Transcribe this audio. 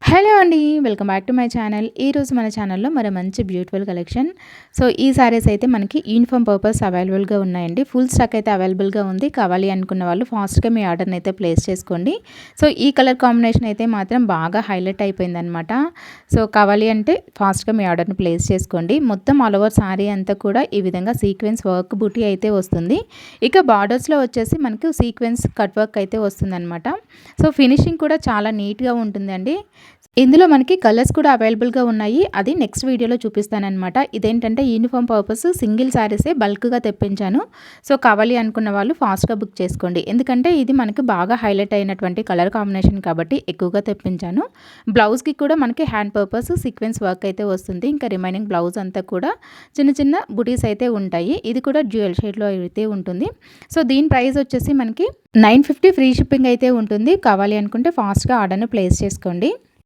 Hello అండి. Welcome back to my channel. ఈరోజు మన ఛానల్‌లో మరో మంచి బ్యూటిఫుల్ కలెక్షన్. సో, ఈ సారీస్ అయితే మనకి యూనిఫామ్ పర్పస్ అవైలబుల్‌గా ఉన్నాయండి. ఫుల్ స్టాక్ అయితే అవైలబుల్‌గా ఉంది. కావాలి అనుకున్న వాళ్ళు ఫాస్ట్‌గా మీ ఆర్డర్‌ని అయితే ప్లేస్ చేసుకోండి. సో, ఈ కలర్ కాంబినేషన్ అయితే మాత్రం బాగా హైలైట్ అయిపోయిందనమాట. సో, కావాలి అంటే ఫాస్ట్‌గా మీ ఆర్డర్‌ని ప్లేస్ చేసుకోండి. మొత్తం ఆల్ ఓవర్ సారీ అంతా కూడా ఈ విధంగా సీక్వెన్స్ వర్క్ బూటీ అయితే వస్తుంది. ఇక బార్డర్స్‌లో వచ్చేసి మనకు సీక్వెన్స్ కట్ వర్క్ అయితే వస్తుందనమాట. సో, ఫినిషింగ్ కూడా చాలా నీట్‌గా ఉంటుందండి. ఇందులో మనకి కలర్స్ కూడా అవైలబుల్‌గా ఉన్నాయి. అది నెక్స్ట్ వీడియోలో చూపిస్తాననమాట. ఇదేంటంటే యూనిఫామ్ పర్పస్ సింగిల్ శారీసే బల్క్‌గా తెప్పించాను. సో, కావాలి అనుకున్న వాళ్ళు ఫాస్ట్‌గా బుక్ చేసుకోండి. ఎందుకంటే ఇది మనకి బాగా హైలైట్ అయినటువంటి కలర్ కాంబినేషన్ కాబట్టి ఎక్కువగా తెప్పించాను. బ్లౌజ్‌కి కూడా మనకి హ్యాండ్ పర్పస్ సీక్వెన్స్ వర్క్ అయితే వస్తుంది. ఇంకా రిమైనింగ్ బ్లౌజ్ అంతా కూడా చిన్న చిన్న బుటీస్ అయితే ఉంటాయి. ఇది కూడా డ్యూయల్ షేడ్‌లో అయితే ఉంటుంది. సో, దీని ప్రైస్ వచ్చేసి మనకి 950 ఫ్రీ షిప్పింగ్ అయితే ఉంటుంది. కావాలి అనుకుంటే ఫాస్ట్‌గా ఆర్డర్‌ని ప్లేస్ చేసుకోండి.